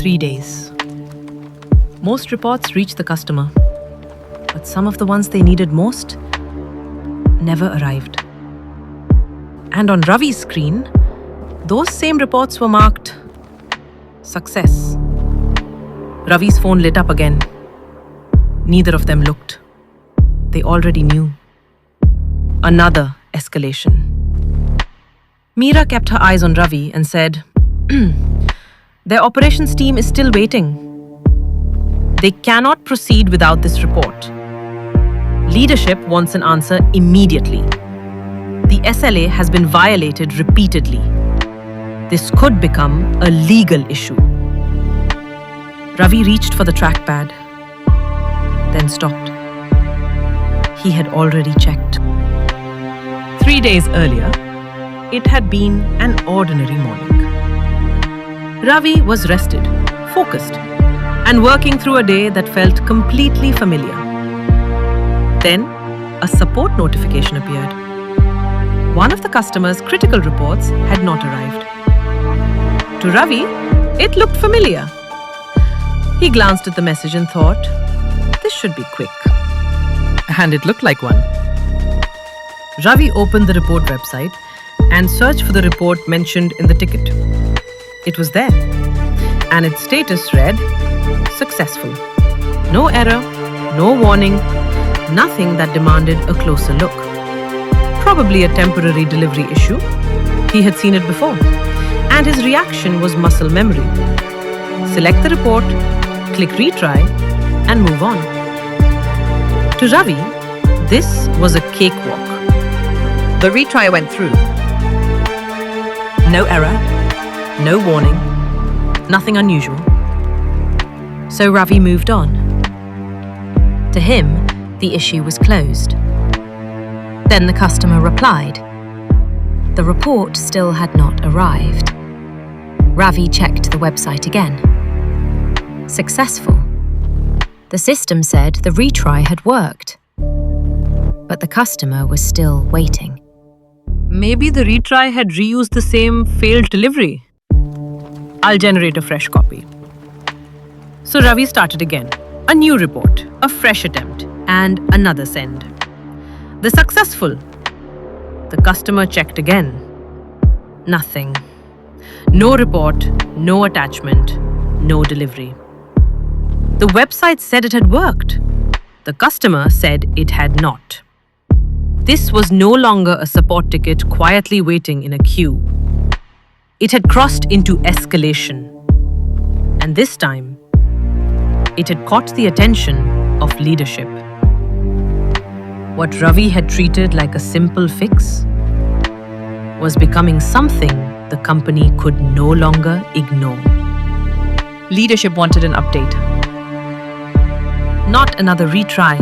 3 days. Most reports reached the customer, but some of the ones they needed most never arrived. And on Ravi's screen, those same reports were marked success. Ravi's phone lit up again. Neither of them looked. They already knew. Another escalation. Meera kept her eyes on Ravi and said, "Their operations team is still waiting. They cannot proceed without this report. Leadership wants an answer immediately. The SLA has been violated repeatedly. This could become a legal issue." Ravi reached for the trackpad, then stopped. He had already checked. 3 days earlier, it had been an ordinary morning. Ravi was rested, focused, and working through a day that felt completely familiar. Then, a support notification appeared. One of the customer's critical reports had not arrived. To Ravi, it looked familiar. He glanced at the message and thought, this should be quick. And it looked like one. Ravi opened the report website and searched for the report mentioned in the ticket. It was there, and its status read, successful. No error, no warning, nothing that demanded a closer look. Probably a temporary delivery issue. He had seen it before, and his reaction was muscle memory. Select the report, click retry, and move on. To Ravi, this was a cakewalk. The retry went through. No error, no warning, nothing unusual. So Ravi moved on. To him, the issue was closed. Then the customer replied. The report still had not arrived. Ravi checked the website again. Successful. The system said the retry had worked, but the customer was still waiting. Maybe the retry had reused the same failed delivery. I'll generate a fresh copy. So Ravi started again. A new report, a fresh attempt, and another send. The successful. The customer checked again. Nothing. No report, no attachment, no delivery. The website said it had worked. The customer said it had not. This was no longer a support ticket quietly waiting in a queue. It had crossed into escalation. And this time, it had caught the attention of leadership. What Ravi had treated like a simple fix was becoming something the company could no longer ignore. Leadership wanted an update. Not another retry.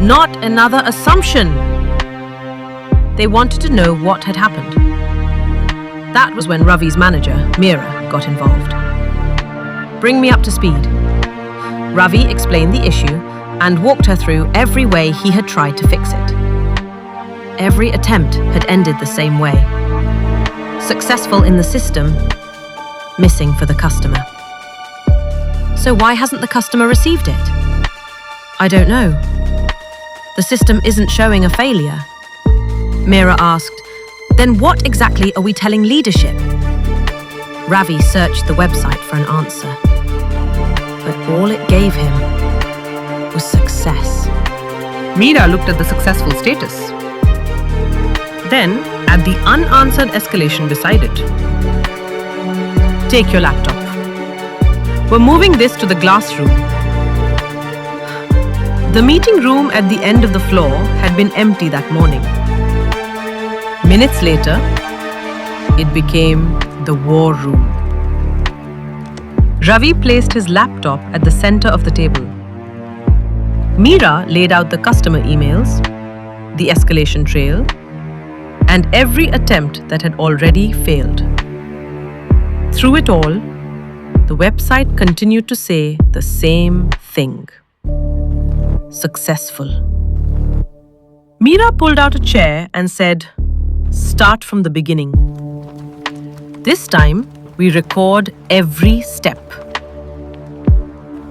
Not another assumption. They wanted to know what had happened. That was when Ravi's manager, Meera, got involved. Bring me up to speed. Ravi explained the issue and walked her through every way he had tried to fix it. Every attempt had ended the same way. Successful in the system, missing for the customer. So why hasn't the customer received it? I don't know. The system isn't showing a failure. Meera asked, then what exactly are we telling leadership? Ravi searched the website for an answer, but all it gave him was success. Meera looked at the successful status. Then, at the unanswered escalation beside it. Take your laptop. We're moving this to the glass room. The meeting room at the end of the floor had been empty that morning. Minutes later, it became the war room. Ravi placed his laptop at the center of the table. Meera laid out the customer emails, the escalation trail, and every attempt that had already failed. Through it all, the website continued to say the same thing. Successful. Meera pulled out a chair and said, start from the beginning. This time, we record every step.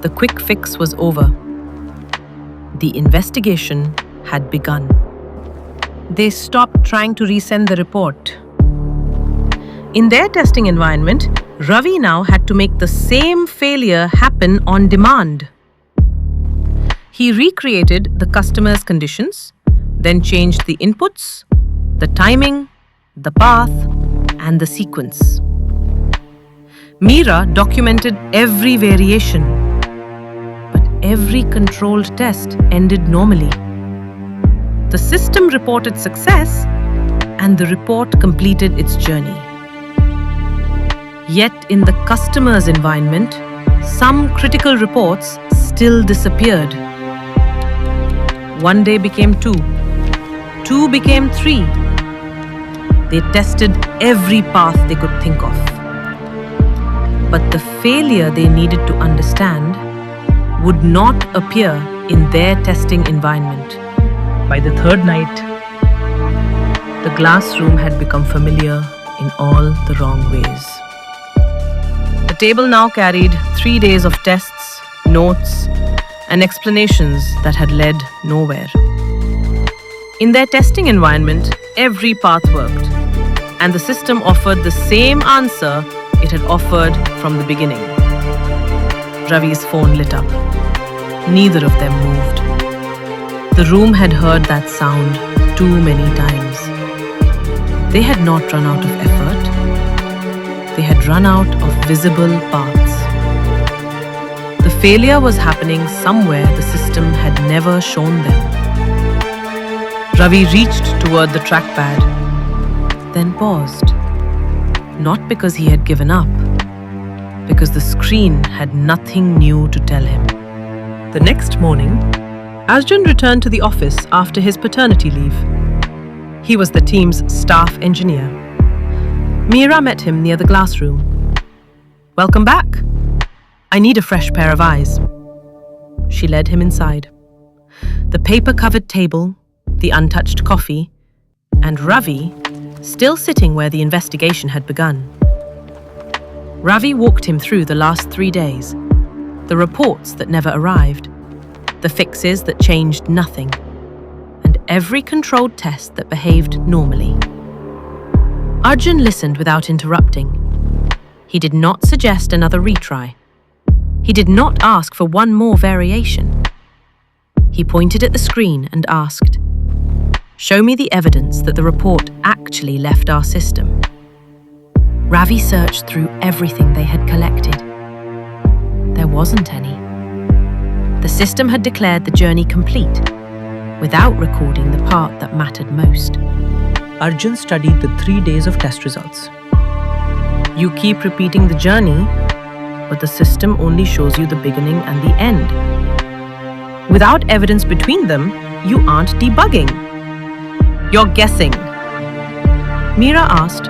The quick fix was over. The investigation had begun. They stopped trying to resend the report. In their testing environment, Ravi now had to make the same failure happen on demand. He recreated the customer's conditions, then changed the inputs, the timing, the path, and the sequence. Meera documented every variation, but every controlled test ended normally. The system reported success, and the report completed its journey. Yet in the customer's environment, some critical reports still disappeared. One day became 2. 2 became 3. They tested every path they could think of. But the failure they needed to understand would not appear in their testing environment. By the third night, the glass room had become familiar in all the wrong ways. The table now carried 3 days of tests, notes, and explanations that had led nowhere. In their testing environment, every path worked, and the system offered the same answer it had offered from the beginning. Ravi's phone lit up. Neither of them moved. The room had heard that sound too many times. They had not run out of effort. They had run out of visible paths. The failure was happening somewhere the system had never shown them. Ravi reached toward the trackpad, then paused. Not because he had given up, because the screen had nothing new to tell him. The next morning, Arjun returned to the office after his paternity leave. He was the team's staff engineer. Meera met him near the glass room. "Welcome back. I need a fresh pair of eyes." She led him inside. The paper-covered table, the untouched coffee, and Ravi still sitting where the investigation had begun. Ravi walked him through the last 3 days, the reports that never arrived, the fixes that changed nothing, and every controlled test that behaved normally. Arjun listened without interrupting. He did not suggest another retry. He did not ask for one more variation. He pointed at the screen and asked, "Show me the evidence that the report actually left our system." Ravi searched through everything they had collected. There wasn't any. The system had declared the journey complete, without recording the part that mattered most. Arjun studied the 3 days of test results. You keep repeating the journey, but the system only shows you the beginning and the end. Without evidence between them, you aren't debugging. You're guessing. Meera asked,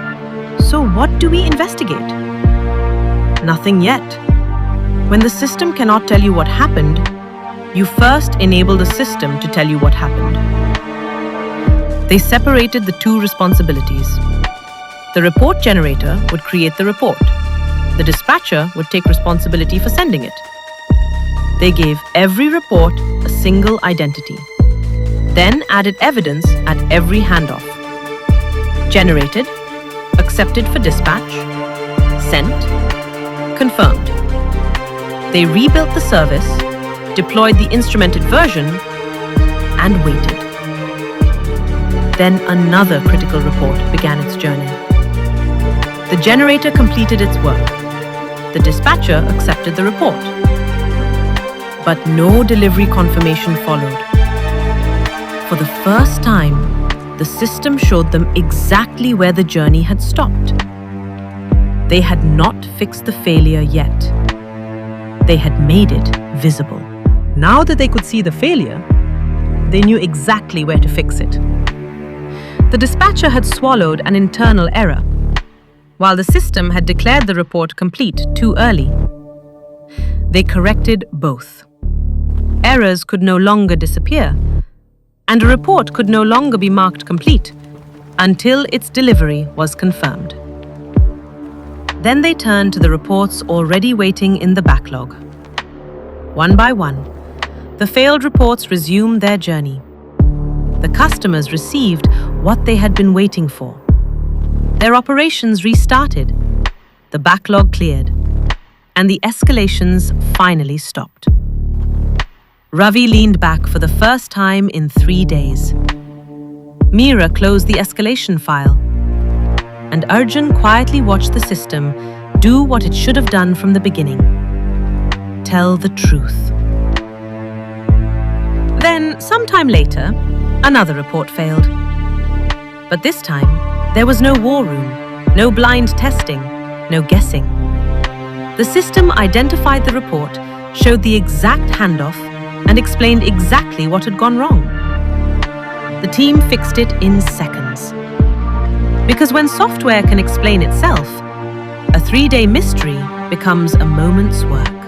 "So what do we investigate?" "Nothing yet. When the system cannot tell you what happened, you first enable the system to tell you what happened." They separated the two responsibilities. The report generator would create the report. The dispatcher would take responsibility for sending it. They gave every report a single identity, then added evidence at every handoff. Generated, accepted for dispatch, sent, confirmed. They rebuilt the service, deployed the instrumented version, and waited. Then another critical report began its journey. The generator completed its work. The dispatcher accepted the report. But no delivery confirmation followed. For the first time, the system showed them exactly where the journey had stopped. They had not fixed the failure yet. They had made it visible. Now that they could see the failure, they knew exactly where to fix it. The dispatcher had swallowed an internal error, while the system had declared the report complete too early. They corrected both. Errors could no longer disappear, and a report could no longer be marked complete until its delivery was confirmed. Then they turned to the reports already waiting in the backlog. One by one, the failed reports resumed their journey. The customers received what they had been waiting for. Their operations restarted, the backlog cleared, and the escalations finally stopped. Ravi leaned back for the first time in 3 days. Meera closed the escalation file, and Arjun quietly watched the system do what it should have done from the beginning: tell the truth. Then, sometime later, another report failed. But this time, there was no war room, no blind testing, no guessing. The system identified the report, showed the exact handoff, and explained exactly what had gone wrong. The team fixed it in seconds. Because when software can explain itself, a 3-day mystery becomes a moment's work.